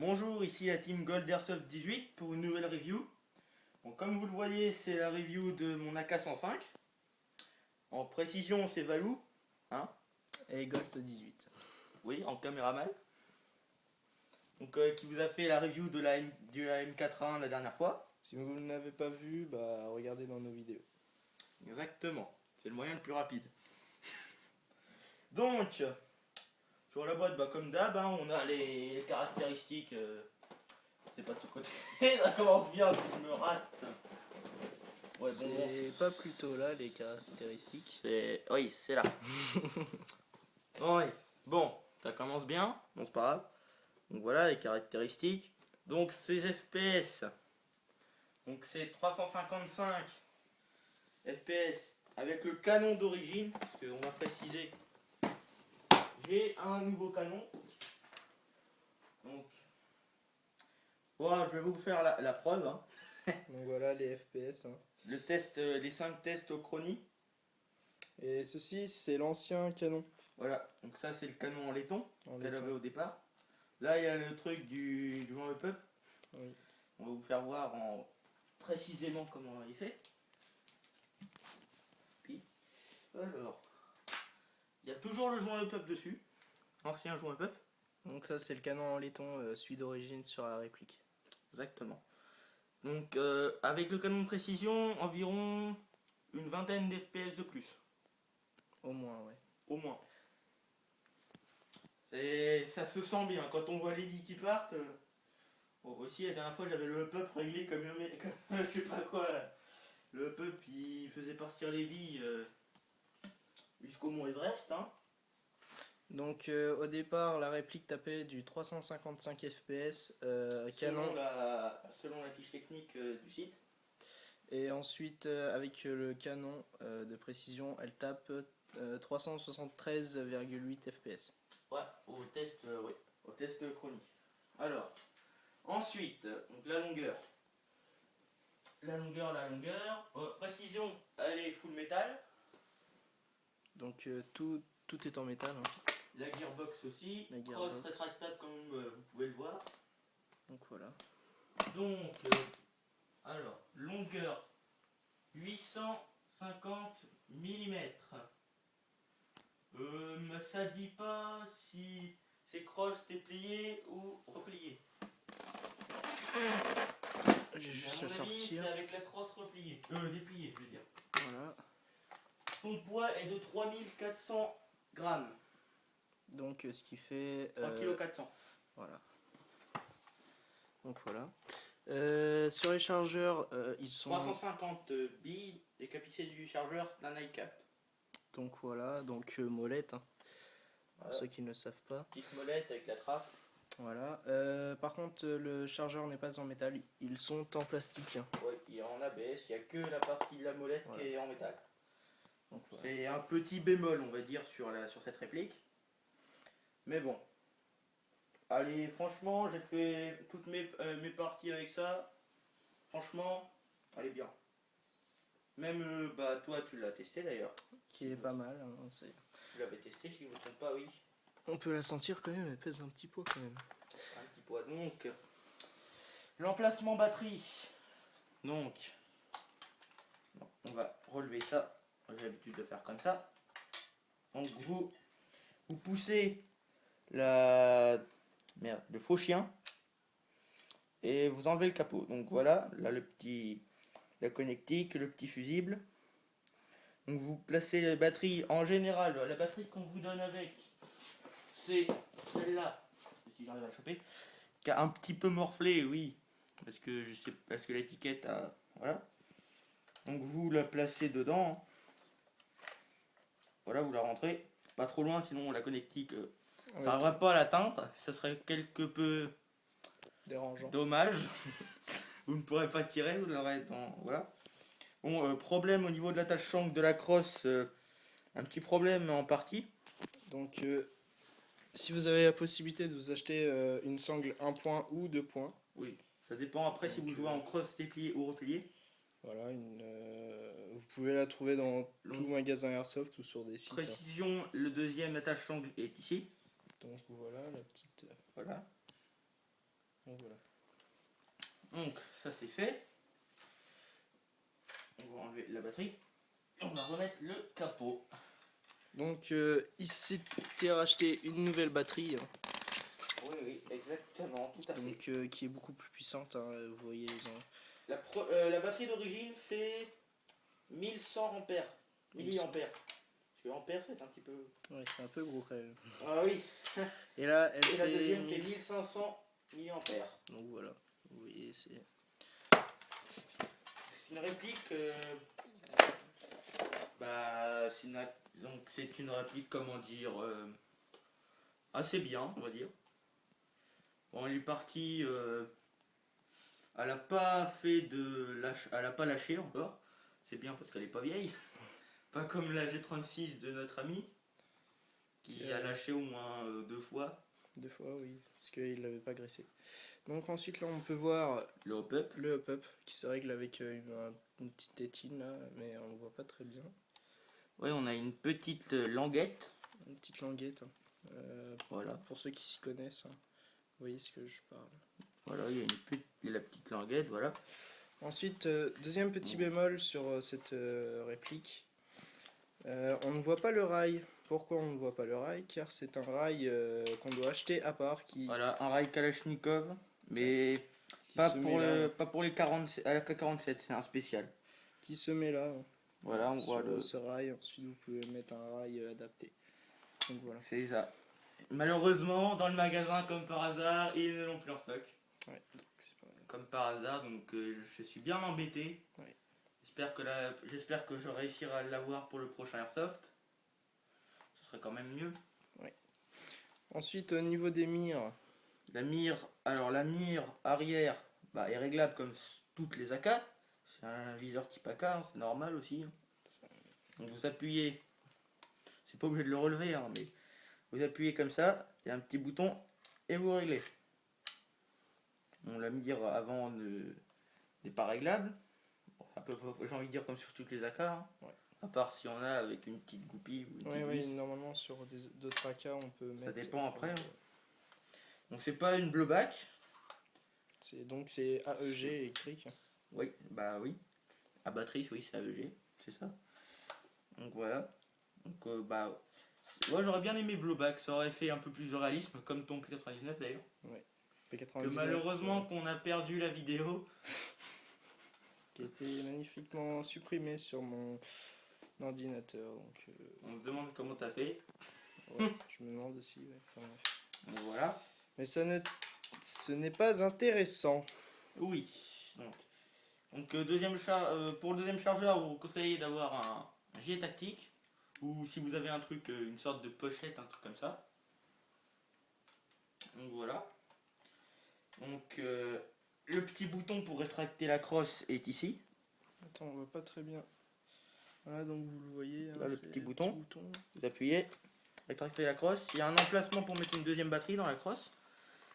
Bonjour, ici la team Gold Airsoft 18 pour une nouvelle review. Bon, comme vous le voyez, c'est la review de mon AK-105. En précision, c'est Valou. Hein, et Ghost 18. oui, en caméraman. Donc, qui vous a fait la review de la M4A1 la dernière fois. Si vous ne l'avez pas vu, bah regardez dans nos vidéos. Exactement, c'est le moyen le plus rapide. Donc, sur la boîte, comme d'hab, hein, on a les caractéristiques. C'est pas de ce côté. Ça commence bien si je me rate. Ouais, C'est pas plutôt là les caractéristiques. Oui, c'est là. Oui. Bon, ça commence bien. Bon, c'est pas grave. Donc voilà les caractéristiques. Donc ces FPS. Donc c'est 355 FPS avec le canon d'origine. Parce qu'on va préciser. J'ai un nouveau canon. Donc voilà, je vais vous faire la preuve. Hein. Donc voilà les FPS. Hein. Le test, les 5 tests au chronie. Et ceci c'est l'ancien canon. Voilà, donc ça c'est le canon en laiton En qu'elle laiton. avait au départ. Là il y a le truc du joint up. Oui. On va vous faire voir précisément comment il est fait. Puis, alors, il y a toujours le joint up dessus, ancien joint up. Donc ça c'est le canon en laiton, celui d'origine sur la réplique. Exactement. Donc avec le canon de précision, environ une vingtaine d'FPS de plus. Au moins, ouais. Au moins. Et ça se sent bien quand on voit les billes qui partent. Bon, aussi la dernière fois j'avais le up réglé comme je sais pas quoi. Là. Le up il faisait partir les billes jusqu'au mont Everest. Hein. Donc au départ la réplique tapait du 355 FPS canon. Selon la fiche technique du site. Et ensuite avec le canon de précision elle tape 373,8 FPS. Ouais, au test chronique. Alors, ensuite, donc la longueur. La longueur. Précision, elle est full métal. Donc tout est en métal. Hein. La gearbox aussi. La Cross gearbox. rétractable comme vous pouvez le voir. Donc voilà. Donc, alors, longueur 850 mm. Ça dit pas si c'est cross déplié ou replié. J'ai juste à à mon avis, sortir. c'est avec la crosse repliée. Dépliée, je veux dire. Voilà. Son poids est de 3400 grammes. Donc ce qui fait 3 kg 400. voilà. Donc voilà. Sur les chargeurs, ils sont 350 billes. Les capiciers du chargeur, c'est un iCap. donc voilà, donc molette. Hein, pour Voilà. ceux qui ne le savent pas. Petite molette avec la trappe. Voilà. Par contre, le chargeur n'est pas en métal, ils sont en plastique. Hein. Oui, il est en ABS. Il n'y a que la partie de la molette Voilà. qui est en métal. Donc, voilà. C'est un petit bémol, on va dire, sur cette réplique. Mais bon. Allez, franchement, j'ai fait toutes mes parties avec ça. Franchement, elle est bien. Même, toi, tu l'as testé d'ailleurs. Qui est pas mal. Hein, Tu l'avais testé, si je ne me trompe pas, oui. on peut la sentir quand même, elle pèse un petit poids quand même. Un petit poids. Donc, l'emplacement batterie. Donc, on va relever ça. J'ai l'habitude de faire comme ça. Donc, vous poussez le faux chien et vous enlevez le capot. Donc voilà, là la connectique, le petit fusible. Donc vous placez la batterie en général. La batterie qu'on vous donne avec, c'est celle-là. Si j'arrive à la choper. Qui a un petit peu morflé, oui. Parce que l'étiquette a. Voilà. Donc vous la placez dedans. Voilà, vous la rentrez. Pas trop loin, sinon la connectique, ça n'arrivera pas à l'atteindre. Ça serait quelque peu dérangeant. Dommage. Vous ne pourrez pas tirer, vous l'aurez dans. Voilà. Bon, problème au niveau de l'attache sangle de la crosse. Un petit problème en partie. Donc si vous avez la possibilité de vous acheter une sangle 1 point ou 2 points. Oui, ça dépend après si vous jouez en cross déplié ou replié. Voilà, vous pouvez la trouver dans tout magasin Airsoft ou sur des sites. Précision, le deuxième attache sangle est ici. Donc voilà la petite. Voilà. Donc voilà. Donc ça c'est fait. On va enlever la batterie et on va remettre le capot. Donc il s'était racheté une nouvelle batterie, hein, Oui, oui, exactement, tout à fait. donc, qui est beaucoup plus puissante, hein, vous voyez les La batterie d'origine fait 1100 ampères, milliampères. Parce que ampères c'est un petit peu... Ouais, c'est un peu gros quand même. Ah oui. Et là, elle Et la fait deuxième fait 1000. 1500 milliampères. Donc voilà, vous voyez, c'est... C'est une réplique... donc c'est une réplique, comment dire, assez bien, on va dire. Bon, elle est partie... elle a pas fait de... Elle a pas lâché encore. C'est bien parce qu'elle est pas vieille. Pas comme la G36 de notre ami, qui a lâché au moins 2 fois. 2 fois, oui, parce qu'il l'avait pas graissé. Donc ensuite, là, on peut voir Le hop-up. le hop-up qui se règle avec une petite tétine, là, mais on ne voit pas très bien. Oui, on a une petite languette. Une petite languette, hein. Voilà. Pour ceux qui s'y connaissent, hein. Vous voyez ce que je parle. Voilà, il y a la petite languette, voilà. Ensuite, deuxième petit bémol sur cette réplique. On ne voit pas le rail. Pourquoi on ne voit pas le rail? Car c'est un rail qu'on doit acheter à part qui, Voilà, un rail Kalachnikov, mais pas se pour, met là, pas pour les 40, à la K47, c'est un spécial. qui se met là. Voilà, on voit sur le... ce rail. Ensuite, vous pouvez mettre un rail adapté. Donc voilà. C'est ça. Malheureusement, dans le magasin, comme par hasard, ils ne l'ont plus en stock. Ouais, donc c'est pas... Comme par hasard, donc je suis bien embêté. Ouais. J'espère que je réussirai à l'avoir pour le prochain Airsoft. Ce serait quand même mieux. Ouais. Ensuite, au niveau des mires. La mire arrière est réglable comme toutes les AK. C'est un viseur type AK, hein, c'est normal aussi. Hein. Donc vous appuyez, c'est pas obligé de le relever, hein, mais vous appuyez comme ça, il y a un petit bouton et vous réglez. Bon, la mire avant n'est pas réglable. Bon, un peu, j'ai envie de dire comme sur toutes les AK. Hein. Ouais. À part si on a avec une petite goupille ou une petite Oui, vis. normalement sur d'autres AK, on peut mettre... Ça dépend après. Hein. Donc c'est pas une blowback. Donc c'est AEG électrique. Oui, bah oui. À batterie, oui, c'est AEG, c'est ça. Donc voilà. Donc ouais, j'aurais bien aimé blowback, ça aurait fait un peu plus de réalisme, comme ton P99 d'ailleurs. Ouais. P99. Que malheureusement qu'on a perdu la vidéo. Qui a été magnifiquement supprimé sur mon ordinateur. Donc, On se demande comment t'as fait. ouais, je me demande aussi. Ouais. Enfin, bref. Donc voilà. Mais ce n'est pas intéressant. Oui. Donc pour le deuxième chargeur, vous conseillez d'avoir un gilet tactique. Ou si vous avez un truc, une sorte de pochette, un truc comme ça. Donc voilà. Donc le petit bouton pour rétracter la crosse est ici. Attends, on voit pas très bien. Voilà, donc vous le voyez. Hein, Là, le c'est petit bouton. bouton. Vous appuyez, rétractez la crosse. Il y a un emplacement pour mettre une deuxième batterie dans la crosse.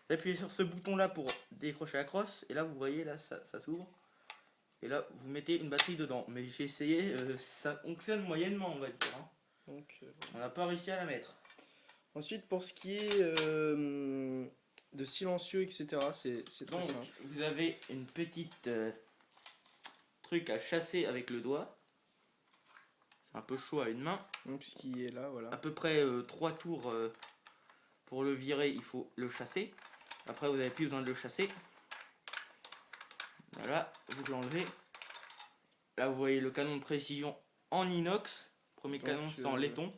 Vous appuyez sur ce bouton là pour décrocher la crosse. Et là, vous voyez, là, ça s'ouvre. Et là, vous mettez une batterie dedans. Mais j'ai essayé, ça fonctionne moyennement, on va dire. Hein. Donc, On n'a pas réussi à la mettre. ensuite, pour ce qui est de silencieux, etc., c'est très Donc, simple. vous avez une petite truc à chasser avec le doigt. C'est un peu chaud à une main. Donc, ce qui est là, voilà. À peu près 3 tours pour le virer, il faut le chasser. Après, vous n'avez plus besoin de le chasser. Voilà, vous l'enlevez. Là, vous voyez le canon de précision en inox. Premier Donc, canon sans laiton.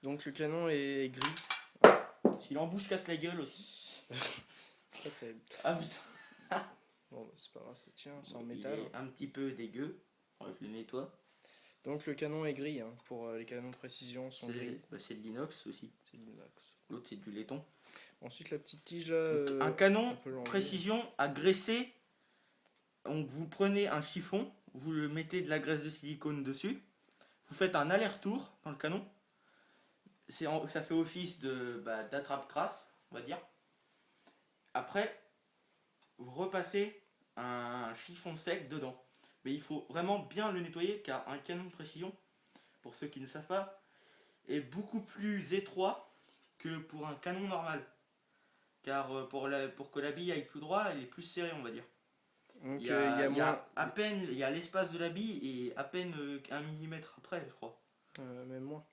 Donc, le canon est gris. Si l'embouche casse la gueule aussi. Pas terrible. Ah putain. Bon, bah, c'est pas grave, ça tient, c'est en Il métal. est un petit peu dégueu. Je le nettoie. Donc, le canon est gris. Hein, pour les canons de précision sont gris. C'est de l'inox aussi. C'est de l'inox. L'autre, c'est du laiton. Ensuite, la petite tige là. Donc, un canon on peut l'enlever. précision à graisser. Donc vous prenez un chiffon, vous le mettez de la graisse de silicone dessus, vous faites un aller-retour dans le canon. Ça fait office d'attrape-crasse, on va dire. Après, vous repassez un chiffon sec dedans. Mais il faut vraiment bien le nettoyer car un canon de précision, pour ceux qui ne savent pas, est beaucoup plus étroit que pour un canon normal. car pour que la bille aille plus droit, elle est plus serrée, on va dire. Donc Il y a moins. à peine, il y a l'espace de la bille et à peine 1 millimètre après, je crois. Même moins.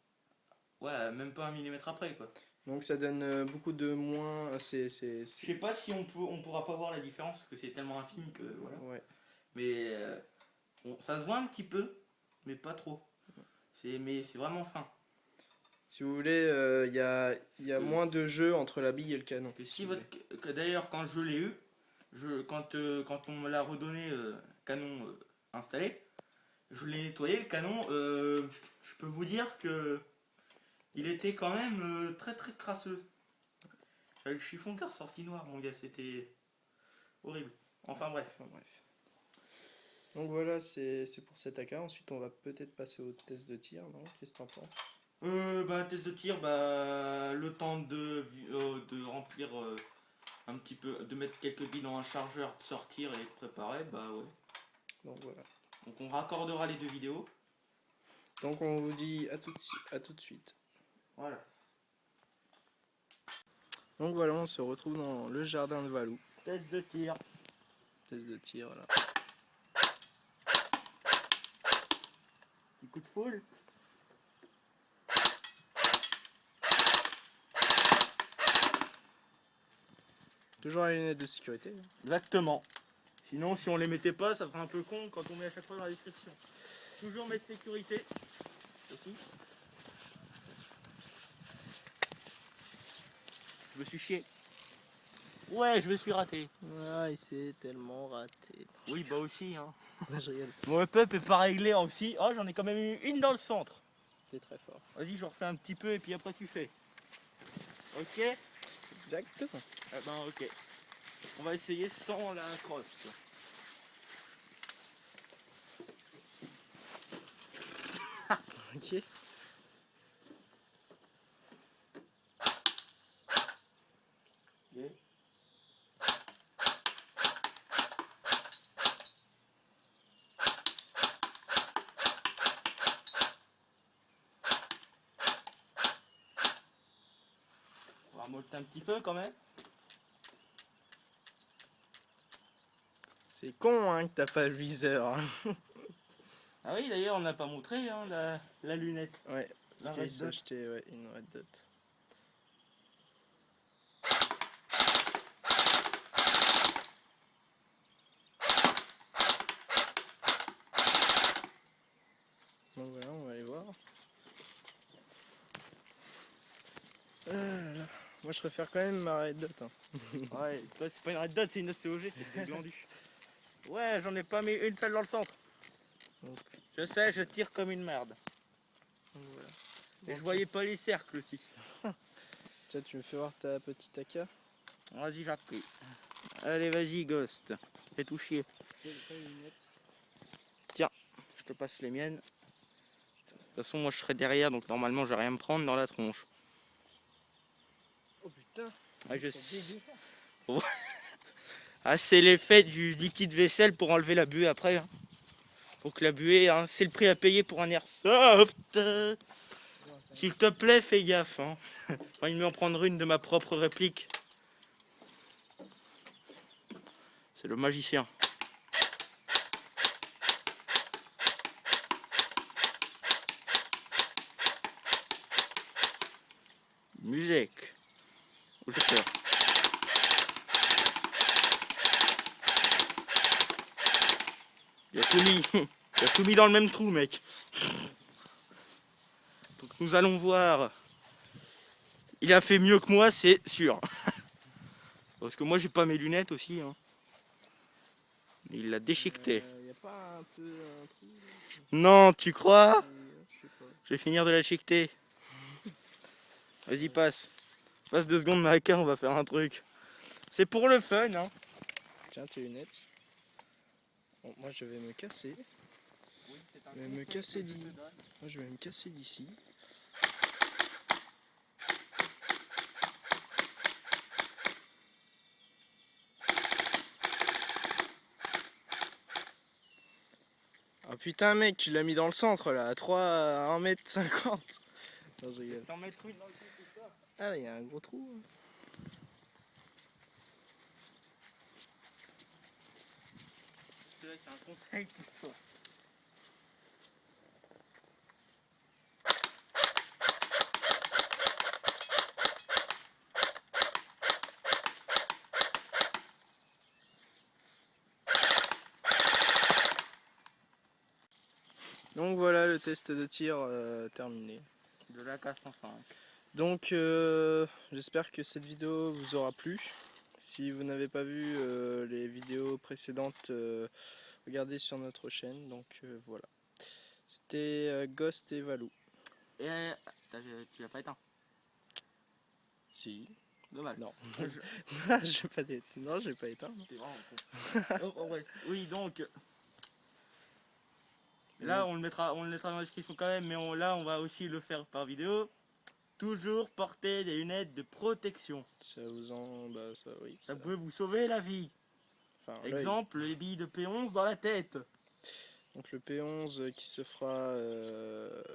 Ouais, même pas 1 millimètre après, quoi. Donc ça donne beaucoup de moins. Je sais pas si on pourra pas voir la différence, parce que c'est tellement infime que voilà. Ouais. Mais ça se voit un petit peu, mais pas trop. Mais c'est vraiment fin. Si vous voulez, il y a moins de jeu entre la bille et le canon. D'ailleurs, quand je l'ai eu, quand on me l'a redonné, canon installé, je l'ai nettoyé le canon. Je peux vous dire que il était quand même très très crasseux. J'avais le chiffon qui est ressorti noir, mon gars, c'était horrible. Enfin bref. Donc voilà, c'est pour cet AK. Ensuite, on va peut-être passer au test de tir, non? Qu'est-ce que t'en penses? Test de tir, le temps de remplir un petit peu, de mettre quelques billes dans un chargeur, de sortir et de préparer, ouais. Donc voilà. Donc on raccordera les 2 vidéos. Donc on vous dit à tout de suite. Voilà. Donc voilà, on se retrouve dans le jardin de Valou. Test de tir. Test de tir, là. Petit coup de foule. Toujours la lunette de sécurité. Exactement. Sinon, si on les mettait pas, ça ferait un peu con quand on met à chaque fois dans la description. Toujours mettre sécurité. Aussi. Je me suis chié. Ouais, je me suis raté. Ah, il s'est tellement raté. Oui, bah aussi, hein. Je rigole. Mon up est pas réglé aussi. Oh, j'en ai quand même eu une dans le centre. T'es très fort. Vas-y, je refais un petit peu et puis après tu fais. Ok? Exactement. Eh ben, ok. On va essayer sans la crosse. Ok. Ok. On va remonter un petit peu quand même. C'est con hein, que t'as pas le viseur. Hein. Ah oui, d'ailleurs, on n'a pas montré hein, la lunette. Ouais, La parce red qu'il s'est dot. acheté une red dot. Donc voilà, on va aller voir. Moi je préfère quand même ma red dot. Hein. Ouais, toi c'est pas une red dot, c'est une OCOG, c'est glandu. Ouais, j'en ai pas mis une seule dans le centre. Donc, Je sais, je tire comme une merde. voilà. Et je voyais pas les cercles aussi. Tiens, tu me fais voir ta petite AK? Vas-y, j'ai pris. Allez, vas-y, Ghost. Fais tout chier. Tiens, je te passe les miennes. De toute façon, moi je serai derrière, donc normalement je vais rien me prendre dans la tronche. Oh putain, Ah, je... c'est dégueu. Ah, c'est l'effet du liquide vaisselle pour enlever la buée après. Hein. Pour que la buée, hein, c'est le prix à payer pour un airsoft. S'il te plaît, fais gaffe. Hein. Enfin, il m'en prendre une de ma propre réplique. C'est le magicien. Musique. Où j'ai peur. Il a tout mis. Il a tout mis dans le même trou, mec. Donc nous allons voir. Il a fait mieux que moi, c'est sûr. Parce que moi j'ai pas mes lunettes aussi. Hein. Il l'a déchiqueté. Y a pas un peu un trou? Non, tu crois? Je sais pas. Je vais finir de la chiqueter. Vas-y, passe. Passe 2 secondes, ma AK, on va faire un truc. C'est pour le fun, hein. Tiens, tes lunettes. Bon, moi je vais me casser. Je vais me casser d'ici. Moi je vais me casser d'ici. Oh putain mec, tu l'as mis dans le centre là, à 1m50. Non, je rigole. T'en mettre une dans le trou, c'est ça? Ah, il y a un gros trou. que là c'est un conseil pour toi. Donc voilà le test de tir terminé. De l'AK-105. Donc j'espère que cette vidéo vous aura plu. Si vous n'avez pas vu les vidéos précédentes, regardez sur notre chaîne. Donc voilà. C'était Ghost et Valou. Et tu l'as pas éteint. Si. Dommage. Non. J'ai pas éteint. T'es vraiment con. Oh, ouais. Oui, donc là on le mettra dans la description quand même, mais là on va aussi le faire par vidéo. Toujours porter des lunettes de protection. Ça vous en... Bah ça oui. Ça peut vous sauver la vie. Enfin, Exemple, les billes de P11 dans la tête. Donc le P11 qui se fera...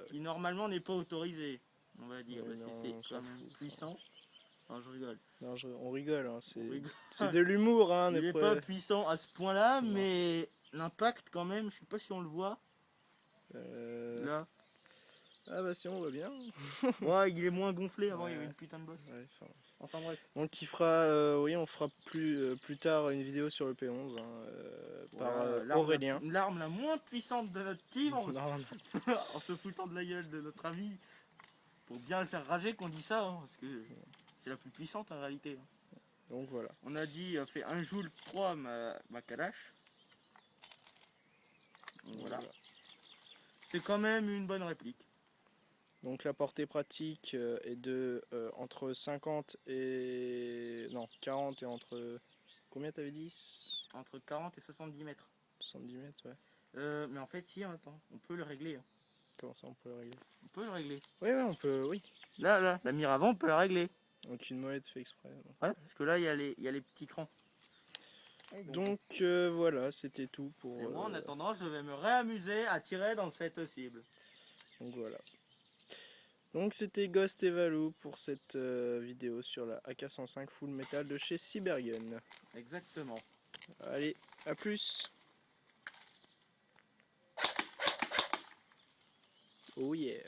Qui normalement n'est pas autorisé, on va dire. Ouais, Parce que non, c'est on quand s'en même fout, puissant. Non, je rigole. Non, on rigole, hein, On rigole. c'est de l'humour. Hein, Il n'est pas puissant à ce point-là, mais l'impact quand même, je sais pas si on le voit. Là. Ah bah si on voit bien. Ouais, il est moins gonflé, avant Ouais. il y avait une putain de bosse. Ouais, Enfin bref. donc il fera, oui, on fera plus tard une vidéo sur le P11 Voilà, par Aurélien. L'arme la moins puissante de notre team, Non. en se foutant de la gueule de notre ami. Pour bien le faire rager qu'on dit ça, hein, parce que c'est la plus puissante en réalité. Donc voilà. On a dit, fait 1 joule 3 ma Kalash. Donc, voilà. C'est quand même une bonne réplique. Donc la portée pratique est de entre 50 et... Non, 40 et entre... Combien t'avais dit? Entre 40 et 70 mètres. 70 mètres, ouais. Mais en fait, si, attends, on peut le régler. Hein. Comment ça on peut le régler? On peut le régler. Oui, on peut, oui. Là, la mire avant, on peut la régler. Donc une molette fait exprès. Donc. Ouais, parce que là, il y a les petits crans. Donc voilà, c'était tout pour... Et moi, en attendant, je vais me réamuser à tirer dans le set cible. Donc voilà. Donc c'était Ghost et Valou pour cette vidéo sur la AK-105 Full Metal de chez Cybergun. Exactement. Allez, à plus. Oh yeah.